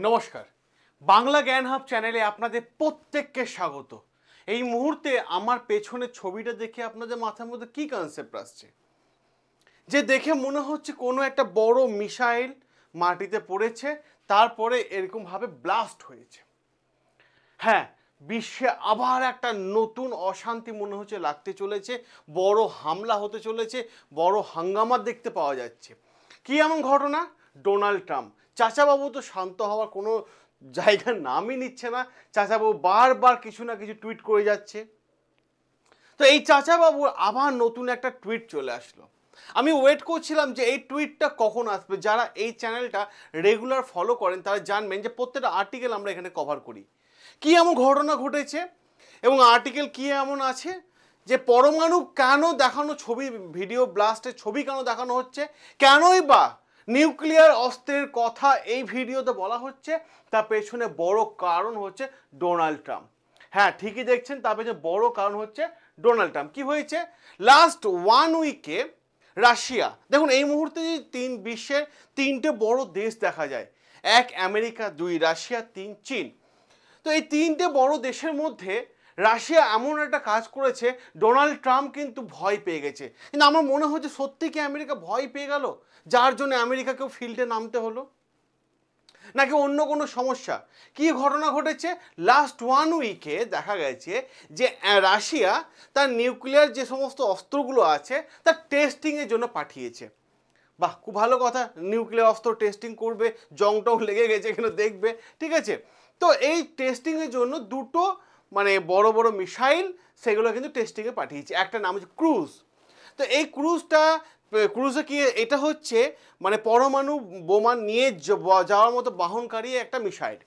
নমস্কার, বাংলা জ্ঞান হাব চ্যানেলে আপনাদের প্রত্যেককে স্বাগত। এই মুহূর্তে আমার পেছনের ছবিটা দেখে আপনাদের মাথার মধ্যে কি কনসেপ্ট আসছে? যে দেখে মনে হচ্ছে কোনো একটা বড় মিসাইল মাটিতে পড়েছে, তারপরে এরকমভাবে ব্লাস্ট হয়েছে। হ্যাঁ, বিশ্বে আবার একটা নতুন অশান্তি মনে হচ্ছে লাগতে চলেছে, বড় হামলা হতে চলেছে, বড় হাঙ্গামা দেখতে পাওয়া যাচ্ছে। কি এমন ঘটনা? ডোনাল্ড ট্রাম্প চাচাবাবু তো শান্ত হওয়ার কোনো জায়গার নামই নিচ্ছে না। চাচাবাবু বারবার কিছু না কিছু টুইট করে যাচ্ছে। তো এই চাচাবাবুর আবার নতুন একটা টুইট চলে আসলো। আমি ওয়েট করছিলাম যে এই টুইটটা কখন আসবে। যারা এই চ্যানেলটা রেগুলার ফলো করেন তারা জানবেন যে প্রত্যেকটা আর্টিকেল আমরা এখানে কভার করি। কি এমন ঘটনা ঘটেছে এবং আর্টিকেল কি এমন আছে যে পরমাণু কেন দেখানো ছবি, ভিডিও ব্লাস্টের ছবি কেন দেখানো হচ্ছে, কেনই বা নিউক্লিয়ার অস্ত্রের কথা এই ভিডিওতে বলা হচ্ছে, তার পেছনে বড় কারণ হচ্ছে ডোনাল্ড ট্রাম্প। হ্যাঁ, ঠিকই দেখছেন, তার পেছনে বড় কারণ হচ্ছে ডোনাল্ড ট্রাম্প। কি হয়েছে লাস্ট 1 উইকে? রাশিয়া, দেখুন এই মুহূর্তে বিশ্বের তিনটে বড় দেশ দেখা যায়, 1 আমেরিকা, 2 রাশিয়া, 3 চীন। তো এই তিনটে বড় দেশের মধ্যে রাশিয়া এমন একটা কাজ করেছে, ডোনাল্ড ট্রাম্প কিন্তু ভয় পেয়ে গেছে। কিন্তু আমার মনে হচ্ছে সত্যি কি আমেরিকা ভয় পেয়ে গেল, যার জন্য আমেরিকাকেও ফিল্ডে নামতে হলো, নাকি অন্য কোনো সমস্যা? কি ঘটনা ঘটেছে? লাস্ট 1 উইকে দেখা গেছে যে রাশিয়া তার নিউক্লিয়ার যে সমস্ত অস্ত্রগুলো আছে তার টেস্টিংয়ের জন্য পাঠিয়েছে। বাহ, খুব ভালো কথা, নিউক্লিয়ার অস্ত্র টেস্টিং করবে, জং টং লেগে গেছে এখানে দেখবে, ঠিক আছে। তো এই টেস্টিংয়ের জন্য দুটো বড় বড় মিসাইল সেগুলো কিন্তু টেস্টিংয়ে পাঠিয়েছে। একটা নাম হচ্ছে ক্রুজ। তো এই ক্রুজে কি এটা হচ্ছে পরমাণু বোমা নিয়ে যাওয়ার মতো বহনকারী একটা মিসাইল।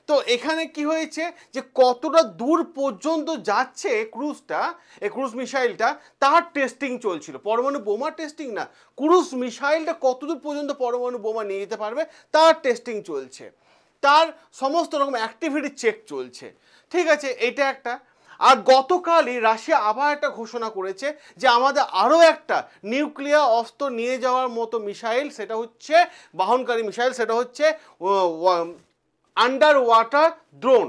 তো এখানে কি হয়েছে যে কতটা দূর পর্যন্ত যাচ্ছে ক্রুজটা, এই ক্রুজ মিসাইলটা, তার টেস্টিং চলছিল। পরমাণু বোমা টেস্টিং না, ক্রুজ মিসাইলটা কতদূর পর্যন্ত পরমাণু বোমা নিয়ে যেতে পারবে তার টেস্টিং চলছে, তার সমস্ত রকম অ্যাক্টিভিটি চেক চলছে, ঠিক আছে। এটা একটা। আর গতকালই রাশিয়া আবার একটা ঘোষণা করেছে যে আমাদের আরও একটা নিউক্লিয়ার অস্ত্র নিয়ে যাওয়ার মতো মিসাইল, সেটা হচ্ছে বাহনকারী মিসাইল, সেটা হচ্ছে আন্ডার ওয়াটার ড্রোন,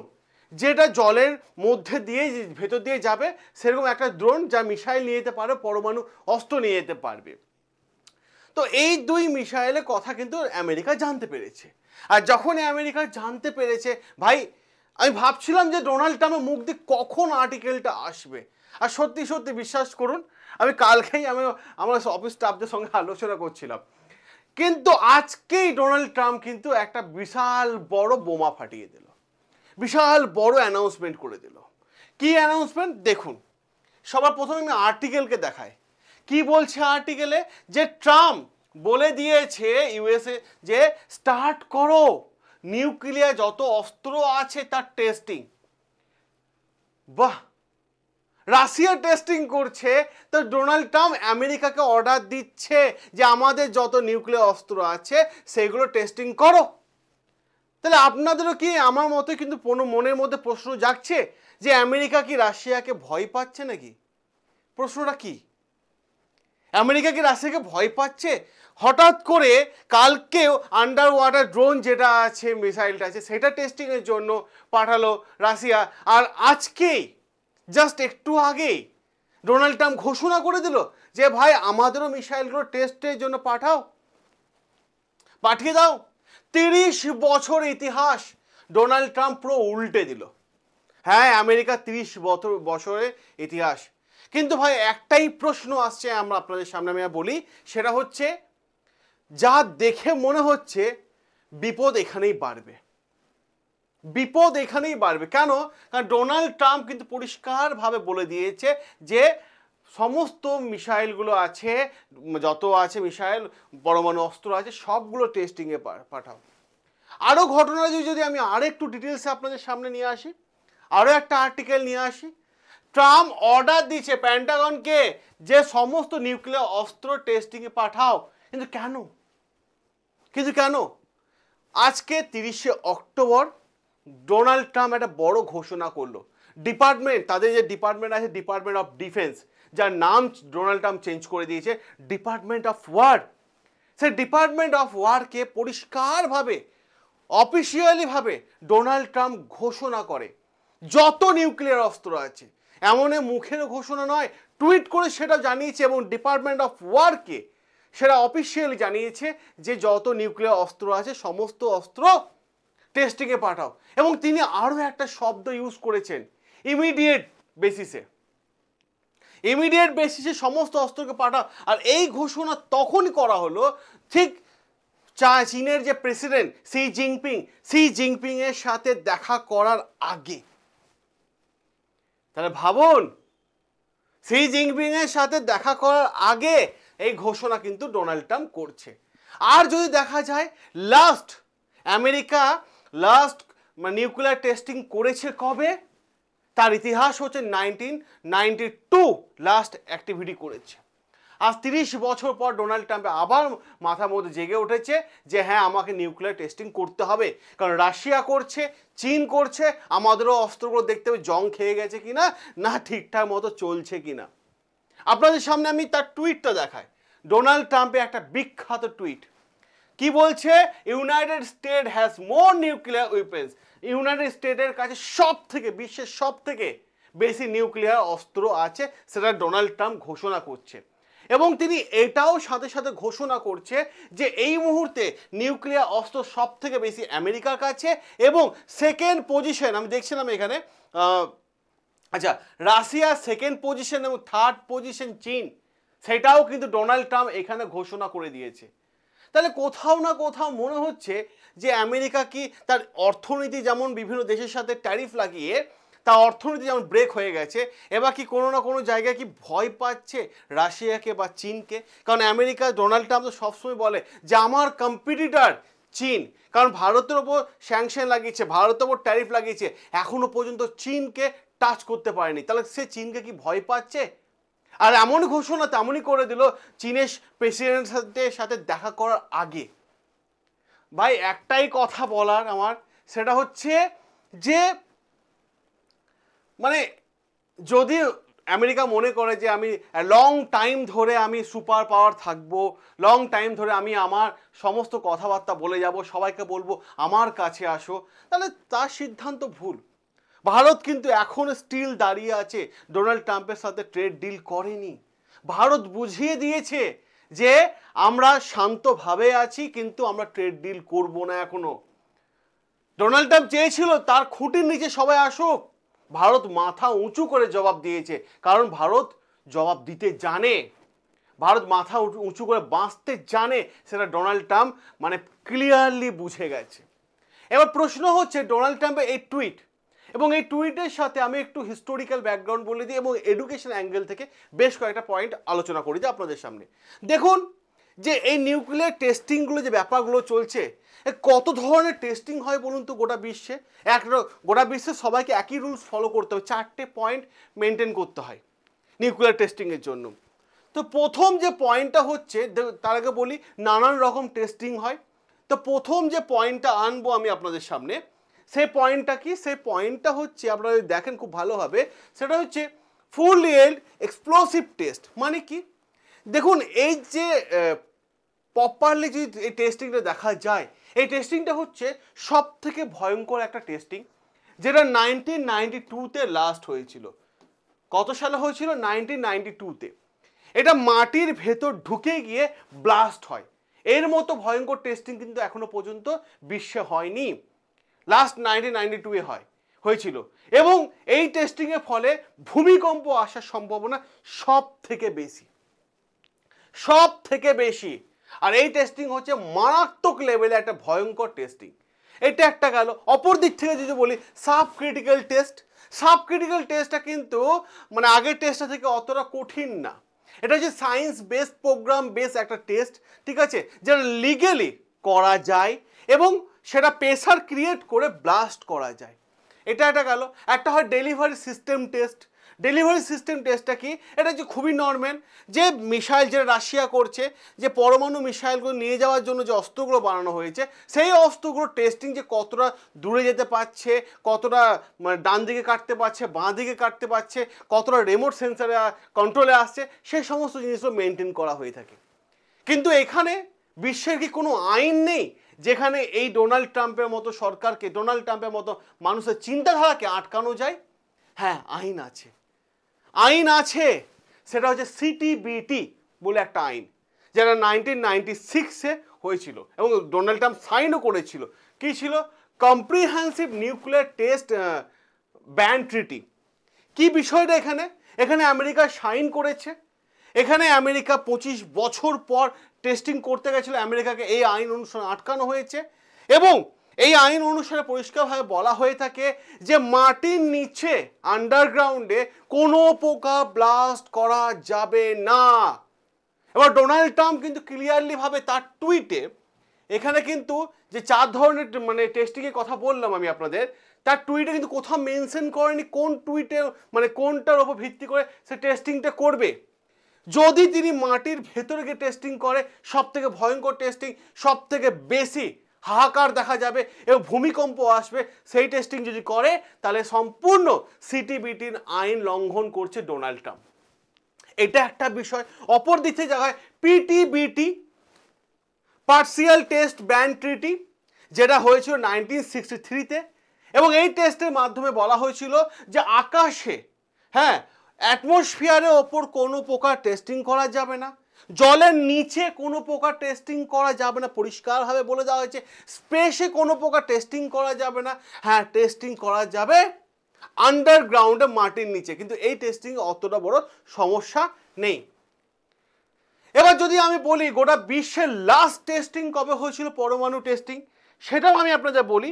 যেটা জলের মধ্যে দিয়ে ভেতর দিয়ে যাবে, সেরকম একটা ড্রোন যা মিসাইল নিয়ে যেতে পারবে, পরমাণু অস্ত্র নিয়ে যেতে পারবে। তো এই দুই মিসাইলের কথা কিন্তু আমেরিকা জানতে পেরেছে। আর যখনই আমেরিকা জানতে পেরেছে, ভাই আমি ভাবছিলাম যে ডোনাল্ড ট্রাম্পের মুখ দিয়ে কখন আর্টিকেলটা আসবে। আর সত্যি সত্যি বিশ্বাস করুন, আমি কালকেই আমার অফিস স্টাফদের সঙ্গে আলোচনা করছিলাম, কিন্তু আজকেই ডোনাল্ড ট্রাম্প কিন্তু একটা বিশাল বড় বোমা ফাটিয়ে দিল, বিশাল বড় অ্যানাউন্সমেন্ট করে দিল। কি অ্যানাউন্সমেন্ট দেখুন। সবার প্রথমে আমি আর্টিকেলকে দেখাই। কি বলছে আর্টিকেলে? যে ট্রাম্প বলে দিয়েছে ইউএসএ যে স্টার্ট করো নিউক্লিয়ার যত অস্ত্র আছে তার টেস্টিং। বাহ, রাশিয়া টেস্টিং করছে, তো ডোনাল্ড ট্রাম্প আমেরিকাকে অর্ডার দিচ্ছে যে আমাদের যত নিউক্লিয়ার অস্ত্র আছে সেগুলো টেস্টিং করো। তাহলে আপনাদেরও কি আমার মতো কিন্তু মনের মধ্যে প্রশ্ন জাগছে যে আমেরিকা কি রাশিয়াকে ভয় পাচ্ছে নাকি? প্রশ্নটা কি? আমেরিকা কি রাশিয়াকে ভয় পাচ্ছে? হঠাৎ করে কালকেও আন্ডার ওয়াটার ড্রোন যেটা আছে, মিসাইলটা আছে, সেটা টেস্টিংয়ের জন্য পাঠালো রাশিয়া। আর আজকেই জাস্ট একটু আগেই ডোনাল্ড ট্রাম্প ঘোষণা করে দিল যে ভাই আমাদেরও মিসাইলগুলো টেস্টের জন্য পাঠিয়ে দাও। 30 বছর ইতিহাস ডোনাল্ড ট্রাম্প পুরো উল্টে দিল। হ্যাঁ, আমেরিকা 30 বছরের ইতিহাস। কিন্তু ভাই একটাই প্রশ্ন আসছে আমরা আপনাদের সামনে, আমি বলি, সেটা হচ্ছে যা দেখে মনে হচ্ছে বিপদ এখানেই বাড়বে, বিপদ এখানেই বাড়বে। কেন? কারণ ডোনাল্ড ট্রাম্প কিন্তু পরিষ্কারভাবে বলে দিয়েছে যে সমস্ত মিসাইলগুলো আছে, যত আছে মিসাইল, পরমাণু অস্ত্র আছে, সবগুলো টেস্টিংয়ে পাঠাও। আরও ঘটনা যদি আমি আরেকটু ডিটেলসে আপনাদের সামনে নিয়ে আসি, আরও একটা আর্টিকেল নিয়ে আসি। ট্রাম্প অর্ডার দিচ্ছে পেন্টাগনকে যে সমস্ত নিউক্লিয়ার অস্ত্র টেস্টিংয়ে পাঠাও। কিন্তু কেন? আজকে 30শে অক্টোবর ডোনাল্ড ট্রাম্প একটা বড় ঘোষণা করলো। তাদের যে ডিপার্টমেন্ট আছে, ডিপার্টমেন্ট অফ ডিফেন্স, যার নাম ডোনাল্ড ট্রাম্প চেঞ্জ করে দিয়েছে ডিপার্টমেন্ট অফ ওয়ার, সেই ডিপার্টমেন্ট অফ ওয়ারকে পরিষ্কারভাবে অফিসিয়ালি ভাবে ডোনাল্ড ট্রাম্প ঘোষণা করে যত নিউক্লিয়ার অস্ত্র আছে, এমন মুখের ঘোষণা নয়, টুইট করে সেটা জানিয়েছে এবং ডিপার্টমেন্ট অফ ওয়ারকে সেটা অফিসিয়ালি জানিয়েছে যে যত নিউক্লিয়ার অস্ত্র আছে সমস্ত অস্ত্র টেস্টিংয়ে পাঠাও। এবং তিনি আরও একটা শব্দ ইউজ করেছেন, ইমিডিয়েট বেসিসে। ইমিডিয়েট বেসিসে সমস্ত অস্ত্রকে পাঠাও। আর এই ঘোষণা তখনই করা হলো ঠিক চীনের যে প্রেসিডেন্ট সি জিনপিং এর সাথে দেখা করার আগে। তাহলে ভাবুন, সি জিনপিং এর সাথে দেখা করার আগে এই ঘোষণা কিন্তু ডোনাল্ড ট্রাম্প করছে। আর যদি দেখা যায় আমেরিকা লাস্ট নিউক্লিয়ার টেস্টিং করেছে কবে, তার ইতিহাস হচ্ছে 1992 লাস্ট অ্যাক্টিভিটি করেছে। আজ 30 বছর পর ডোনাল্ড ট্রাম্পে আবার মাথার মধ্যে জেগে উঠেছে যে হ্যাঁ, আমাকে নিউক্লিয়ার টেস্টিং করতে হবে, কারণ রাশিয়া করছে, চীন করছে, আমাদেরও অস্ত্রগুলো দেখতে হবে জং খেয়ে গেছে কিনা, না ঠিকঠাক মতো চলছে কিনা। আপনাদের সামনে আমি তার টুইটটা দেখাই। ডোনাল্ড ট্রাম্পের একটা বিখ্যাত টুইট কি বলছে, United state has more nuclear weapons. United স্টেটের কাছে বিশ্বের সব থেকে বেশি নিউক্লিয়ার অস্ত্র আছে, সেটা ডোনাল্ড ট্রাম্প ঘোষণা করছে। এবং তিনি এটাও সাথে সাথে ঘোষণা করছে যে এই মুহূর্তে নিউক্লিয়ার অস্ত্র সব থেকে বেশি আমেরিকার কাছে, এবং সেকেন্ড পজিশন আমি দেখছিলাম এখানে, আচ্ছা, রাশিয়া সেকেন্ড পজিশন এবং থার্ড পজিশন চীন, সেটাও কিন্তু ডোনাল্ড ট্রাম্প এখানে ঘোষণা করে দিয়েছে। তাহলে কোথাও না কোথাও মনে হচ্ছে যে আমেরিকা কি তার অর্থনীতি যেমন বিভিন্ন দেশের সাথে ট্যারিফ লাগিয়ে তার অর্থনীতি যেমন ব্রেক হয়ে গেছে, এবার কি কোনো না কোনো জায়গায় কি ভয় পাচ্ছে রাশিয়াকে বা চীনকে? কারণ আমেরিকা, ডোনাল্ড ট্রাম্প তো সবসময় বলে যে আমার কম্পিটিটর চীন, কারণ ভারতের ওপর স্যাংশন লাগিয়েছে, ভারতের ওপর ট্যারিফ লাগিয়েছে, এখনো পর্যন্ত চীনকে টাচ করতে পারেনি। তাহলে সে চীনকে কি ভয় পাচ্ছে? আর এমন ঘোষণা তেমনই করে দিল চীনের প্রেসিডেন্টের সাথে দেখা করার আগে। ভাই, একটাই কথা বলার আমার, সেটা হচ্ছে যে যদি আমেরিকা মনে করে যে আমি লং টাইম ধরে আমি সুপার পাওয়ার থাকবো, লং টাইম ধরে আমি আমার সমস্ত কথাবার্তা বলে যাব, সবাইকে বলবো আমার কাছে আসো, তাহলে তার সিদ্ধান্ত ভুল। ভারত কিন্তু এখন স্টিল দাঁড়িয়ে আছে, ডোনাল্ড ট্রাম্পের সাথে ট্রেড ডিল করেনি। ভারত বুঝিয়ে দিয়েছে যে আমরা শান্তভাবে আছি, কিন্তু আমরা ট্রেড ডিল করব না এখনো। ডোনাল্ড ট্রাম্প চেয়েছিল তার খুঁটির নিচে সবাই আসুক, ভারত মাথা উঁচু করে জবাব দিয়েছে, কারণ ভারত জবাব দিতে জানে, ভারত মাথা উঁচু করে বাঁচতে জানে, সেটা ডোনাল্ড ট্রাম্প ক্লিয়ারলি বুঝে গেছে। এবার প্রশ্ন হচ্ছে ডোনাল্ড ট্রাম্পের এই টুইট এবং এই টুইটের সাথে আমি একটু হিস্টোরিক্যাল ব্যাকগ্রাউন্ড বলে দিই এবং এডুকেশন অ্যাঙ্গেল থেকে বেশ কয়েকটা পয়েন্ট আলোচনা করি দিই আপনাদের সামনে। দেখুন যে এই নিউক্লিয়ার টেস্টিংগুলো যে ব্যাপারগুলো চলছে, কত ধরনের টেস্টিং হয় বলুন তো গোটা বিশ্বে? গোটা বিশ্বে সবাইকে একই রুলস ফলো করতে হবে, 4টে পয়েন্ট মেনটেন করতে হয় নিউক্লিয়ার টেস্টিংয়ের জন্য। তো প্রথম যে পয়েন্টটা হচ্ছে, তার আগে বলি নানান রকম টেস্টিং হয়। তো প্রথম যে পয়েন্টটা আনবো আমি আপনাদের সামনে, সেই পয়েন্টটা কি? সেই পয়েন্টটা হচ্ছে, আপনারা যদি দেখেন খুব ভালোভাবে, সেটা হচ্ছে ফুল এন্ড এক্সপ্লোসিভ টেস্ট। মানে কি? দেখুন, এই যে প্রপারলি যদি এই টেস্টিংটা দেখা যায়, এই টেস্টিংটা হচ্ছে সব থেকে ভয়ঙ্কর একটা টেস্টিং, যেটা 1992-তে লাস্ট হয়েছিল। কত সালে হয়েছিল? 1992-তে। এটা মাটির ভেতর ঢুকে গিয়ে ব্লাস্ট হয়। এর মতো ভয়ঙ্কর টেস্টিং কিন্তু এখনো পর্যন্ত বিশ্বে হয়নি। লাস্ট 1992-এ হয়েছিল। এবং এই টেস্টিংয়ের ফলে ভূমিকম্প আসার সম্ভাবনা সব থেকে বেশি। আর এই টেস্টিং হচ্ছে মারাত্মক লেভেলে একটা ভয়ঙ্কর টেস্টিং। এটা একটা গেল। অপর দিক থেকে যদি বলি সাব ক্রিটিক্যাল টেস্টটা কিন্তু আগের টেস্টটা থেকে অতটা কঠিন না। এটা হচ্ছে সায়েন্স বেসড প্রোগ্রাম বেস একটা টেস্ট, ঠিক আছে, যেটা লিগেলি করা যায় এবং সেটা প্রেসার ক্রিয়েট করে ব্লাস্ট করা যায়। এটা একটা গেল। একটা হয় delivery system test. Delivery system টেস্টটা কি? এটা হচ্ছে খুবই নর্মাল, যে মিসাইল যেটা রাশিয়া করছে, যে পরমাণু মিসাইলগুলো নিয়ে যাওয়ার জন্য যে অস্ত্রগুলো বানানো হয়েছে, সেই অস্ত্রগুলো টেস্টিং, যে কতটা দূরে যেতে পারছে, কতটা ডান দিকে কাটতে পারছে, বাঁ দিকে কাটতে পারছে, কতটা রিমোট সেন্সারে কন্ট্রোলে আসছে, সেই সমস্ত জিনিসগুলো মেনটেন করা হয়ে থাকে। কিন্তু এখানে বিশ্বের কি কোনো আইন নেই যেখানে এই ডোনাল্ড ট্রাম্পের মতো সরকারকে, ডোনাল্ড ট্রাম্পের মতো মানুষের চিন্তাধারাকে আটকানো যায়? হ্যাঁ, আইন আছে, আইন আছে। সেটা হচ্ছে সিটিবিটি বলে একটা আইন, যেটা 1996-এ হয়েছিল এবং ডোনাল্ড ট্রাম্প সাইনও করেছিল। কি ছিল? Comprehensive nuclear test ban treaty. কি বিষয়টা এখানে? এখানে আমেরিকা সাইন করেছে, এখানে আমেরিকা 25 বছর পর টেস্টিং করতে গেছিল, আমেরিকাকে এই আইন অনুসারে আটকানো হয়েছে। এবং এই আইন অনুসারে পরিষ্কারভাবে বলা হয়ে থাকে যে মাটির নিচে আন্ডারগ্রাউন্ডে কোনো পোকা ব্লাস্ট করা যাবে না। এবার ডোনাল্ড ট্রাম্প কিন্তু ক্লিয়ারলি ভাবে তার টুইটে, এখানে কিন্তু যে 4 ধরনের মানে টেস্টিংয়ের কথা বললাম আমি আপনাদের, তার টুইটে কিন্তু কোথাও মেনশন করেনি কোন টুইটে মানে কোনটার ওপর ভিত্তি করে সে টেস্টিংটা করবে। যদি তিনি মাটির ভেতরে গিয়ে টেস্টিং করে, সব থেকে ভয়ঙ্কর টেস্টিং, সব থেকে বেশি হাহাকার দেখা যাবে এবং ভূমিকম্প আসবে, সেই টেস্টিং যদি করে তাহলে সম্পূর্ণ সিটিবিটির আইন লঙ্ঘন করছে ডোনাল্ড ট্রাম্প। এটা একটা বিষয়। অপর দিকে জায়গায় পিটিবিটি, পার্সিয়াল টেস্ট ব্যান ট্রিটি, যেটা হয়েছিল 1963-তে। এবং এই টেস্টের মাধ্যমে বলা হয়েছিল যে আকাশে, হ্যাঁ, অ্যাটমসফিয়ারের ওপর কোনো প্রকার টেস্টিং করা যাবে না, জলের নিচে কোনো প্রকার টেস্টিং করা যাবে না, পরিষ্কারভাবে বলে দেওয়া হয়েছে। স্পেসে কোনো প্রকার টেস্টিং করা যাবে না, হ্যাঁ টেস্টিং করা যাবে আন্ডারগ্রাউন্ডে মাটির নিচে, কিন্তু এই টেস্টিং অতটা বড় সমস্যা নেই। এবার যদি আমি বলি গোটা বিশ্বের লাস্ট টেস্টিং কবে হয়েছিল, পরমাণু টেস্টিং, সেটাও আমি আপনাদের বলি।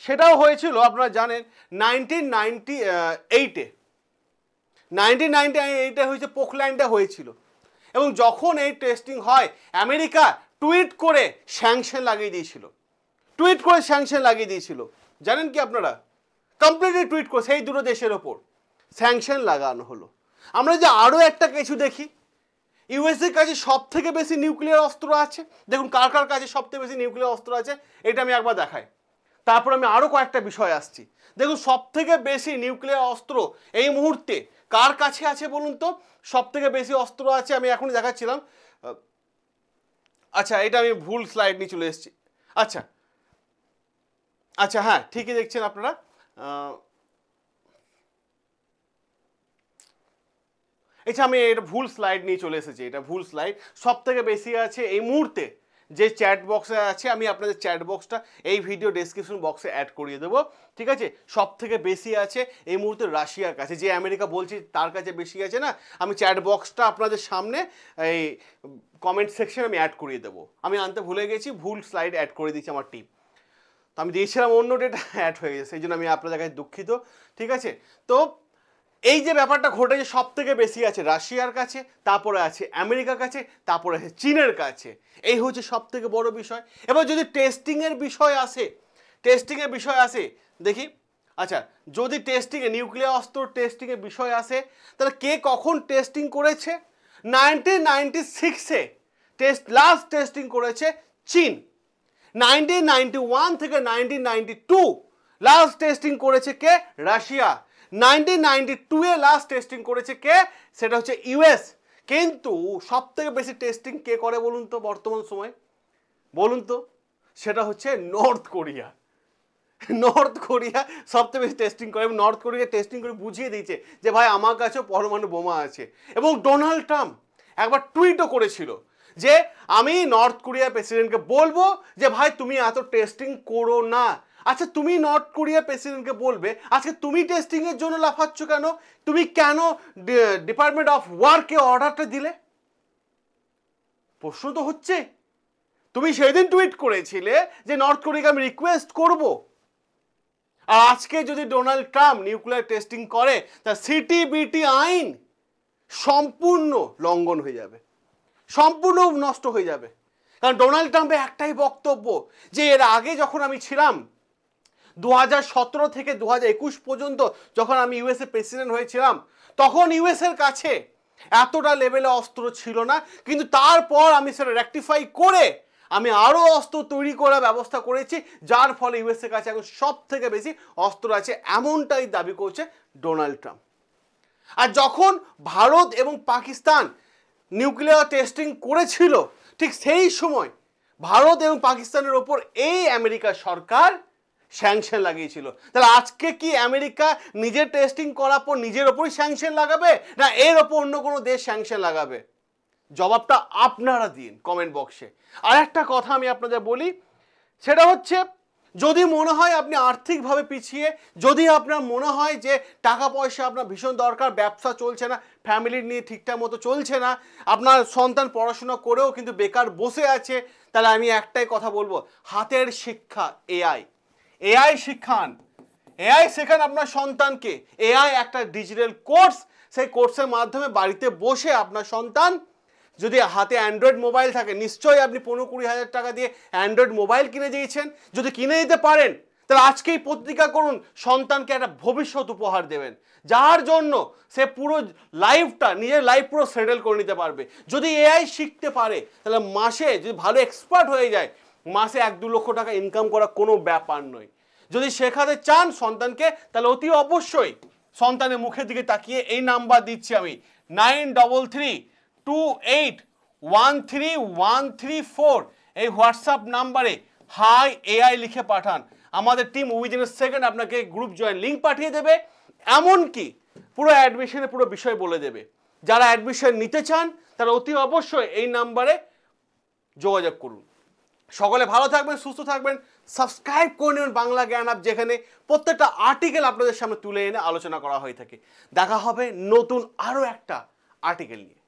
সেটাও হয়েছিল আপনারা জানেন 1998-এ। 1998-এ হয়েছে, পোখল্যান্ডে হয়েছিল। এবং যখন এই টেস্টিং হয়, আমেরিকা টুইট করে স্যাংশন লাগিয়ে দিয়েছিল, টুইট করে স্যাংশন লাগিয়ে দিয়েছিল। জানেন কি আপনারা? কমপ্লিটলি টুইট করে সেই দুটো দেশের ওপর স্যাংশন লাগানো হলো। আমরা যে আরও একটা কিছু দেখি, ইউএসএর কাছে সব থেকে বেশি নিউক্লিয়ার অস্ত্র আছে। দেখুন কার কার কাছে সব থেকে বেশি নিউক্লিয়ার অস্ত্র আছে, এটা আমি একবার দেখাই, তারপর আমি আরও কয়েকটা বিষয় আসছি। দেখুন সব থেকে বেশি নিউক্লিয়ার অস্ত্র এই মুহূর্তে কার কাছে আছে বলুন তো? সব থেকে বেশি অস্ত্র আছে, আমি এখনই দেখাচ্ছিলাম। আচ্ছা, এটা আমি ভুল স্লাইড নিয়ে চলে এসেছি। আচ্ছা আচ্ছা, হ্যাঁ ঠিকই দেখছেন আপনারা। এটা আমি এটা ভুল স্লাইড নিয়ে চলে এসেছি, এটা ভুল স্লাইড। সব থেকে বেশি আছে এই মুহূর্তে যে চ্যাট বক্সে আছে, আমি আপনাদের চ্যাট বক্সটা এই ভিডিও ডেসক্রিপশন বক্সে অ্যাড করিয়ে দেবো, ঠিক আছে? সব থেকে বেশি আছে এই মুহূর্তে রাশিয়ার কাছে, যে আমেরিকা বলছি তার কাছে বেশি আছে না। আমি চ্যাট বক্সটা আপনাদের সামনে এই কমেন্ট সেকশনে আমি অ্যাড করিয়ে দেবো। আমি আনতে ভুলে গেছি, ভুল স্লাইড অ্যাড করে দিয়েছি আমার টিম, তো আমি দিয়েছিলাম অন্য ডেটা, অ্যাড হয়ে গেছে, সেই জন্য আমি আপনাদের কাছে দুঃখিত, ঠিক আছে? তো এই যে ব্যাপারটা ঘটেছে, সব থেকে বেশি আছে রাশিয়ার কাছে, তারপরে আছে আমেরিকার কাছে, তারপরে আছে চীনের কাছে। এই হচ্ছে সব থেকে বড় বিষয়। এবার যদি টেস্টিংয়ের বিষয় আসে, টেস্টিংয়ের বিষয় আসে দেখি, আচ্ছা যদি টেস্টিংয়ে নিউক্লিয়ার অস্ত্র টেস্টিংয়ের বিষয় আসে, তাহলে কে কখন টেস্টিং করেছে? 1996-এ লাস্ট টেস্টিং করেছে চীন। 1991 থেকে 1992 লাস্ট টেস্টিং করেছে কে? রাশিয়া। 1992-এ লাস্ট টেস্টিং করেছে কে? সেটা হচ্ছে ইউএস। কিন্তু সব থেকে বেশি টেস্টিং কে করে বলুন তো বর্তমান সময়? বলুন তো? সেটা হচ্ছে নর্থ কোরিয়া। নর্থ কোরিয়া সব থেকে বেশি টেস্টিং করে, এবং নর্থ কোরিয়া টেস্টিং করে বুঝিয়ে দিয়েছে যে ভাই আমার কাছেও পরমাণু বোমা আছে। এবং ডোনাল্ড ট্রাম্প একবার টুইটও করেছিল যে আমি নর্থ কোরিয়ার প্রেসিডেন্টকে বলবো যে ভাই তুমি এত টেস্টিং করো না। আচ্ছা তুমি নর্থ কোরিয়ার প্রেসিডেন্টকে বলবে, আজকে তুমি টেস্টিংয়ের জন্য লাফাচ্ছ কেন? তুমি কেন ডিপার্টমেন্ট অফ ওয়ারকে অর্ডারটা দিলে? প্রশ্ন তো হচ্ছে। তুমি সেদিন টুইট করেছিলে যে নর্থ কোরিয়াকে আমি রিকোয়েস্ট করব, আর আজকে যদি ডোনাল্ড ট্রাম্প নিউক্লিয়ার টেস্টিং করে তা সিটিবিটি আইন সম্পূর্ণ লঙ্ঘন হয়ে যাবে, সম্পূর্ণ নষ্ট হয়ে যাবে। কারণ ডোনাল্ড ট্রাম্পের একটাই বক্তব্য যে এর আগে যখন আমি ছিলাম 2017 থেকে 2021 পর্যন্ত, যখন আমি ইউএসএ প্রেসিডেন্ট হয়েছিলাম, তখন ইউএসএর কাছে এতটা লেভেলে অস্ত্র ছিল না, কিন্তু তারপর আমি সেটা রেকটিফাই করে আমি আরও অস্ত্র তৈরি করার ব্যবস্থা করেছি, যার ফলে ইউএসএর কাছে এখন সব থেকে বেশি অস্ত্র আছে, এমনটাই দাবি করছে ডোনাল্ড ট্রাম্প। আর যখন ভারত এবং পাকিস্তান নিউক্লিয়ার টেস্টিং করেছিল, ঠিক সেই সময় ভারত এবং পাকিস্তানের ওপর এই আমেরিকা সরকার স্যাংশন লাগিয়েছিল। তাহলে আজকে কি আমেরিকা নিজের টেস্টিং করার পর নিজের ওপরই স্যাংশন লাগাবে, না এর ওপর অন্য কোনো দেশ স্যাংশন লাগাবে? জবাবটা আপনারা দিন কমেন্ট বক্সে। আর একটা কথা আমি আপনাদের বলি, সেটা হচ্ছে যদি মনে হয় আপনি আর্থিকভাবে পিছিয়ে, যদি আপনার মনে হয় যে টাকা পয়সা আপনার ভীষণ দরকার, ব্যবসা চলছে না, ফ্যামিলি নিয়ে ঠিকঠাক মতো চলছে না, আপনার সন্তান পড়াশোনা করেও কিন্তু বেকার বসে আছে, তাহলে আমি একটাই কথা বলবো, হাতের শিক্ষা এআই শিক্ষান, এআই শেখান আপনার সন্তানকে। এআই একটা ডিজিটাল কোর্স, সেই কোর্সের মাধ্যমে বাড়িতে বসে আপনার সন্তান, যদি হাতে অ্যান্ড্রয়েড মোবাইল থাকে, নিশ্চয়ই আপনি 15-20 হাজার টাকা দিয়ে অ্যান্ড্রয়েড মোবাইল কিনে দিয়েছেন, যদি কিনে দিতে পারেন তাহলে আজকেই প্রতিজ্ঞা করুন সন্তানকে একটা ভবিষ্যৎ উপহার দেবেন, যার জন্য সে পুরো লাইফটা, নিজের লাইফ পুরো সেটেল করে নিতে পারবে। যদি এআই শিখতে পারে তাহলে মাসে, যদি ভালো এক্সপার্ট হয়ে যায়, মাসে 1-2 লক্ষ টাকা ইনকাম করা কোনো ব্যাপার নয়। যদি শেখাতে চান সন্তানকে, তাহলে অতি অবশ্যই সন্তানের মুখের দিকে তাকিয়ে এই নাম্বার দিচ্ছি আমি, 9332813134, এই হোয়াটসঅ্যাপ নাম্বারে হাই এআই লিখে পাঠান। আমাদের টিম উইদিন এ সেকেন্ড আপনাকে গ্রুপ জয়েন লিঙ্ক পাঠিয়ে দেবে, এমনকি পুরো অ্যাডমিশনের পুরো বিষয় বলে দেবে। যারা অ্যাডমিশন নিতে চান তারা অতি অবশ্যই এই নাম্বারে যোগাযোগ করুন। সকলে ভালো থাকবেন, সুস্থ থাকবেন, সাবস্ক্রাইব করে নেবেন বাংলা জ্ঞান আপ, যেখানে প্রত্যেকটা আর্টিকেল আপনাদের সামনে তুলে এনে আলোচনা করা হয়ে থাকে। দেখা হবে নতুন আরও একটা আর্টিকেল নিয়ে।